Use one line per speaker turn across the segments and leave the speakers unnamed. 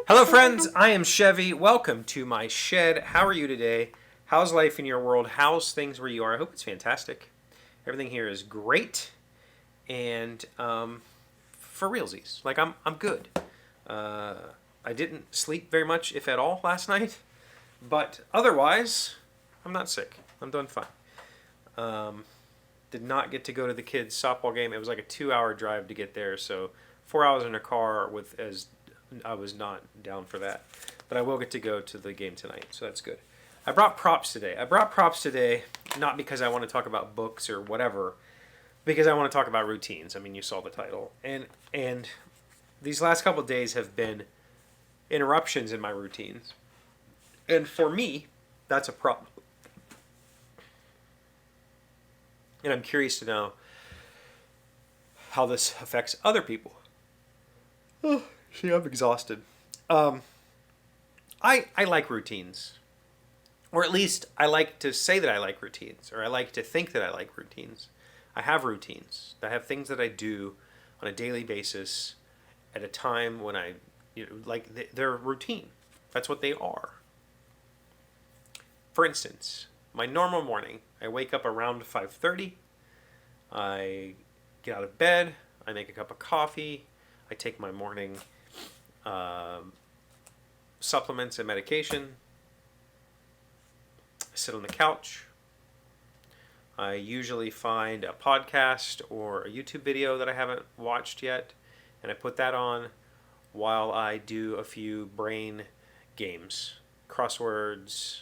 Hello, friends. I am Chevee. Welcome to my shed. How are you today? How's life in your world? How's things where you are? I hope it's fantastic. Everything here is great, and for realsies, like I'm good. I didn't sleep very much, if at all, last night, but otherwise, I'm not sick. I'm doing fine. Did not get to go to the kids' softball game. It was like a 2-hour drive to get there, so 4 hours in a car with as I was not down for that. But I will get to go to the game tonight, so that's good. I brought props today. Not because I want to talk about books or whatever, because I want to talk about routines. I mean, you saw the title. And these last couple of days have been interruptions in my routines. And for me, that's a problem. And I'm curious to know how this affects other people. Oh, see, I'm exhausted. I like routines. Or at least I like to say that I like routines. Or I like to think that I like routines. I have routines. I have things that I do on a daily basis at a time when they're routine. That's what they are. For instance, my normal morning, I wake up around 5:30. I get out of bed. I make a cup of coffee. I take my morning supplements and medication. I sit on the couch. I usually find a podcast or a YouTube video that I haven't watched yet, and I put that on while I do a few brain games, crosswords,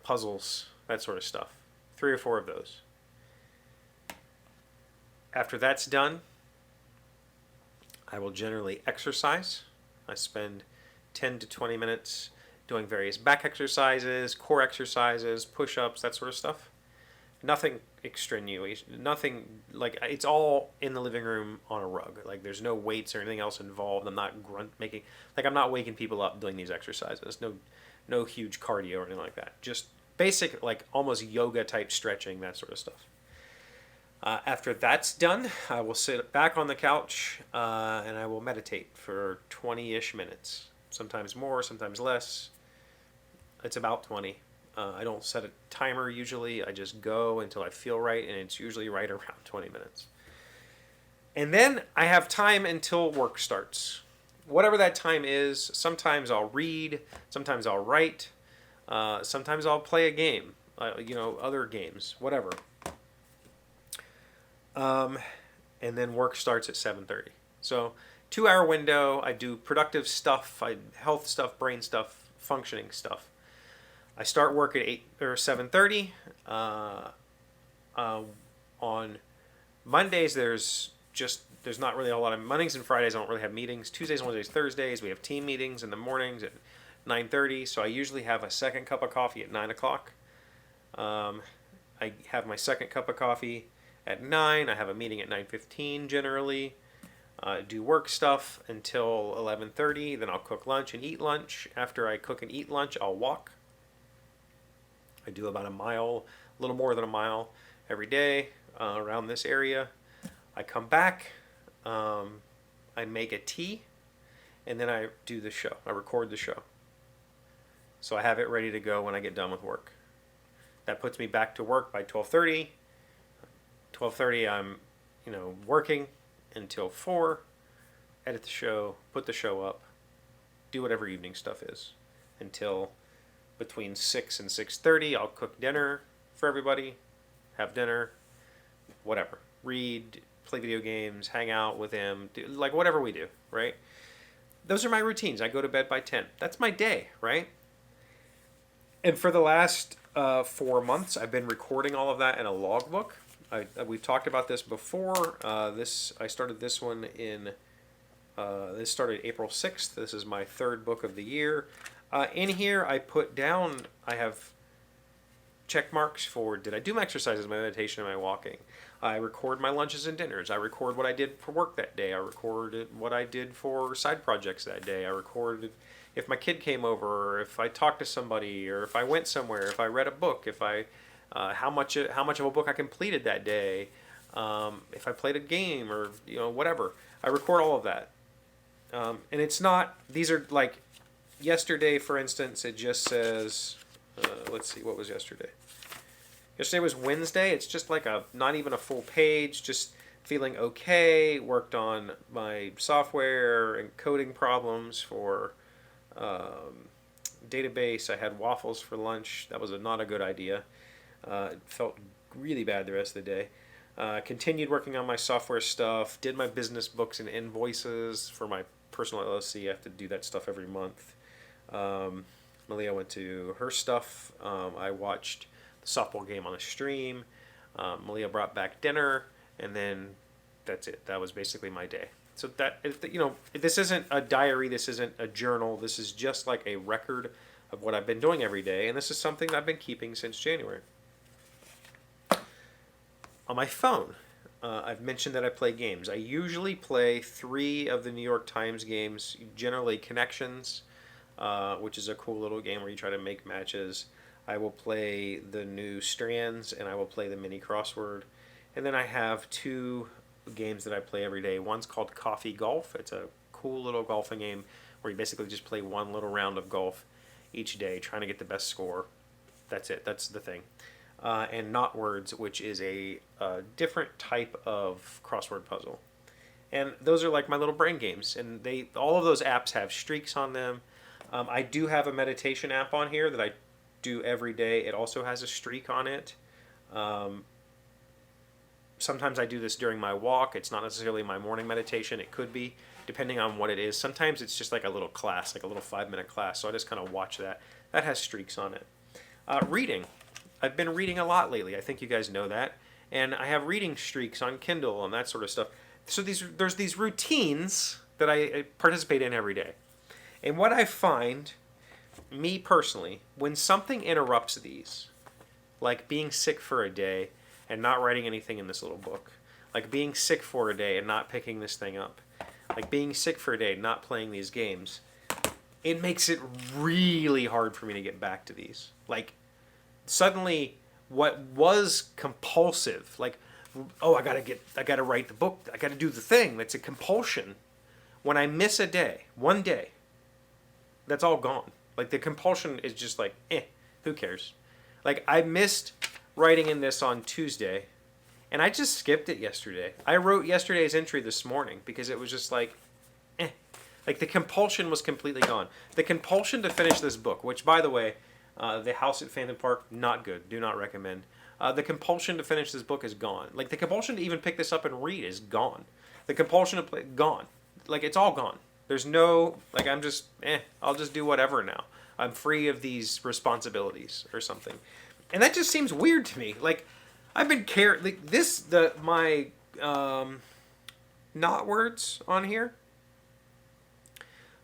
puzzles, that sort of stuff. 3 or 4 of those. After that's done, I will generally exercise. I spend 10 to 20 minutes doing various back exercises, core exercises, push-ups, that sort of stuff. Nothing extraneous, nothing like it's all in the living room on a rug. Like there's no weights or anything else involved. I'm not I'm not waking people up doing these exercises. No huge cardio or anything like that. Just basic, like almost yoga type stretching, that sort of stuff. After that's done, I will sit back on the couch and I will meditate for 20-ish minutes. Sometimes more, sometimes less. It's about 20. I don't set a timer usually. I just go until I feel right, and it's usually right around 20 minutes. And then I have time until work starts. Whatever that time is, sometimes I'll read, sometimes I'll write, sometimes I'll play a game, other games, whatever. And then work starts at 7:30. So 2-hour window. I do productive stuff, health stuff, brain stuff, functioning stuff. I start work at 8 or 7:30. On Mondays, there's not really a lot of Mondays and Fridays. I don't really have meetings. Tuesdays, Wednesdays, Thursdays, we have team meetings in the mornings at 9:30. So I usually have a second cup of coffee at 9 o'clock. I have my second cup of coffee at 9. I have a meeting at 9:15 generally. Do work stuff until 11:30. Then I'll cook lunch and eat lunch. After I cook and eat lunch, I'll walk. I do about a little more than a mile every day around this area. I come back. I make a tea, and then I do the show. I record the show. So I have it ready to go when I get done with work. That puts me back to work by 12:30. 12:30, I'm, working until 4, edit the show, put the show up, do whatever evening stuff is until between 6 and 6:30. I'll cook dinner for everybody, have dinner, whatever, read, play video games, hang out with him, do, like whatever we do, right? Those are my routines. I go to bed by 10. That's my day, right? And for the last 4 months, I've been recording all of that in a logbook. We've talked about this before. I started this one this started April 6th. This is my 3rd book of the year. In here, I have check marks for, did I do my exercises, my meditation, and my walking? I record my lunches and dinners. I record what I did for work that day. I recorded what I did for side projects that day. I recorded if my kid came over, or if I talked to somebody, or if I went somewhere, if I read a book, if I how much of a book I completed that day, if I played a game or whatever. I record all of that. And it's not, these are like, yesterday, for instance, it just says, let's see, what was yesterday? Yesterday was Wednesday. It's just like not even a full page, just feeling okay. Worked on my software and coding problems for database. I had waffles for lunch. That was not a good idea. It felt really bad the rest of the day. Continued working on my software stuff. Did my business books and invoices for my personal LLC. I have to do that stuff every month. Malia went to her stuff. I watched the softball game on the stream. Malia brought back dinner, and then that's it. That was basically my day. So that, this isn't a diary. This isn't a journal. This is just like a record of what I've been doing every day, and this is something that I've been keeping since January. On my phone, I've mentioned that I play games. I usually play 3 of the New York Times games, generally Connections, which is a cool little game where you try to make matches. I will play the new Strands, and I will play the mini crossword. And then I have 2 games that I play every day. One's called Coffee Golf. It's a cool little golfing game where you basically just play one little round of golf each day, trying to get the best score. That's it. That's the thing. And Not Words, which is a different type of crossword puzzle. And those are like my little brain games. And all of those apps have streaks on them. I do have a meditation app on here that I do every day. It also has a streak on it. Sometimes I do this during my walk. It's not necessarily my morning meditation. It could be, depending on what it is. Sometimes it's just like a little class, like a little 5-minute class. So I just kind of watch that. That has streaks on it. Reading. I've been reading a lot lately. I think you guys know that. And I have reading streaks on Kindle and that sort of stuff. So there's these routines that I participate in every day. And what I find, me personally, when something interrupts these, like being sick for a day and not writing anything in this little book, like being sick for a day and not picking this thing up, like being sick for a day, not playing these games, it makes it really hard for me to get back to these. Like, suddenly what was compulsive, like, oh, I gotta write the book, I gotta do the thing, that's a compulsion. When I miss a day, one day, that's all gone. Like, the compulsion is just like, who cares? Like, I missed writing in this on Tuesday, and I just skipped it yesterday. I wrote yesterday's entry this morning because it was just like, Like, the compulsion was completely gone. The compulsion to finish this book, which, by the way, The House at Phantom Park, not good. Do not recommend. The compulsion to finish this book is gone. Like, the compulsion to even pick this up and read is gone. The compulsion to play, gone. Like, it's all gone. There's no, like, I'm just, I'll just do whatever now. I'm free of these responsibilities or something. And that just seems weird to me. Like, I've been like, my not words on here.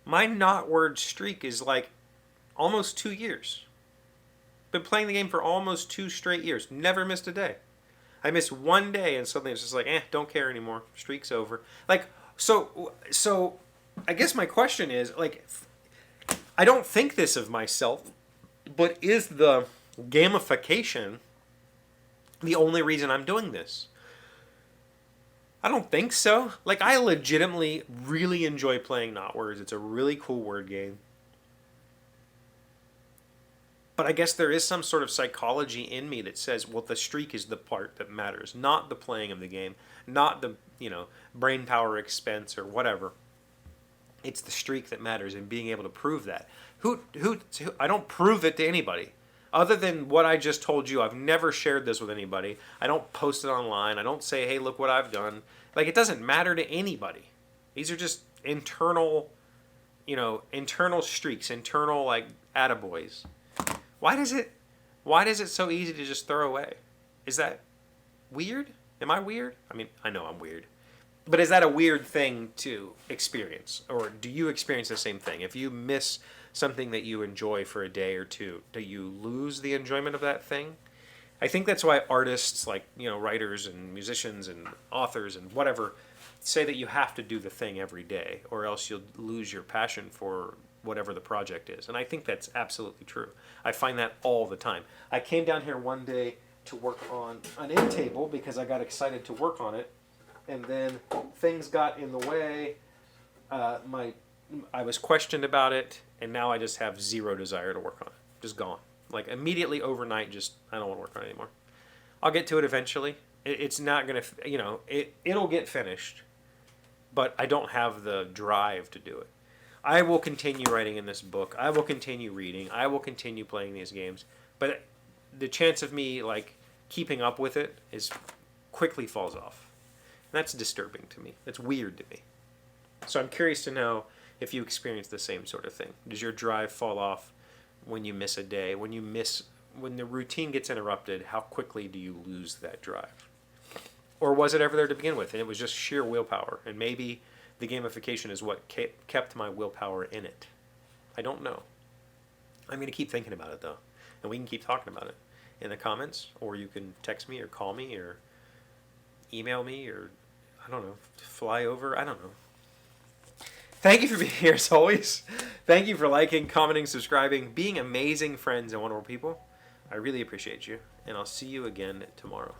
My not word streak is like almost 2 years. Been playing the game for almost 2 straight years. Never missed a day. I missed one day and suddenly it's just like, don't care anymore. Streak's over. Like, so I guess my question is, like, I don't think this of myself, but is the gamification the only reason I'm doing this? I don't think so. Like, I legitimately really enjoy playing Not Words. It's a really cool word game. But I guess there is some sort of psychology in me that says, well, the streak is the part that matters, not the playing of the game, not the, brain power expense or whatever. It's the streak that matters and being able to prove that. I don't prove it to anybody. Other than what I just told you, I've never shared this with anybody. I don't post it online. I don't say, hey, look what I've done. Like, it doesn't matter to anybody. These are just internal streaks, internal, like, attaboys. Why does it so easy to just throw away? Is that weird? Am I weird? I mean, I know I'm weird. But is that a weird thing to experience? Or do you experience the same thing? If you miss something that you enjoy for a day or two, do you lose the enjoyment of that thing? I think that's why artists, like, writers and musicians and authors and whatever, say that you have to do the thing every day or else you'll lose your passion for whatever the project is. And I think that's absolutely true. I find that all the time. I came down here one day to work on an end table because I got excited to work on it, and then things got in the way. I was questioned about it, and now I just have zero desire to work on it. Just gone. Like immediately overnight, just I don't want to work on it anymore. I'll get to it eventually. It's not gonna, it'll get finished, but I don't have the drive to do it. I will continue writing in this book. I will continue reading. I will continue playing these games. But the chance of me like keeping up with it is quickly falls off. And that's disturbing to me. It's weird to me. So I'm curious to know if you experience the same sort of thing. Does your drive fall off when you miss a day? When the routine gets interrupted, how quickly do you lose that drive? Or was it ever there to begin with, and it was just sheer willpower? And maybe the gamification is what kept my willpower in it. I don't know. I'm going to keep thinking about it, though. And we can keep talking about it in the comments, or you can text me or call me or email me or, I don't know, fly over. I don't know. Thank you for being here, as always. Thank you for liking, commenting, subscribing, being amazing friends and wonderful people. I really appreciate you, and I'll see you again tomorrow.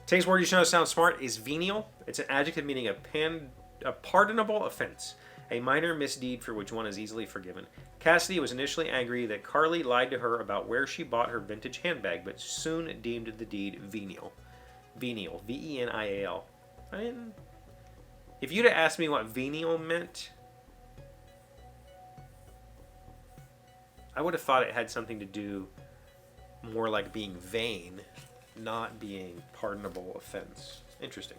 Today's word you should know sounds smart is venial. It's an adjective meaning a pardonable offense, a minor misdeed for which one is easily forgiven. Cassidy was initially angry that Carly lied to her about where she bought her vintage handbag, but soon deemed the deed venial. Venial, V-E-N-I-A-L. If you'd have asked me what venial meant, I would have thought it had something to do more like being vain, not being pardonable offense. Interesting.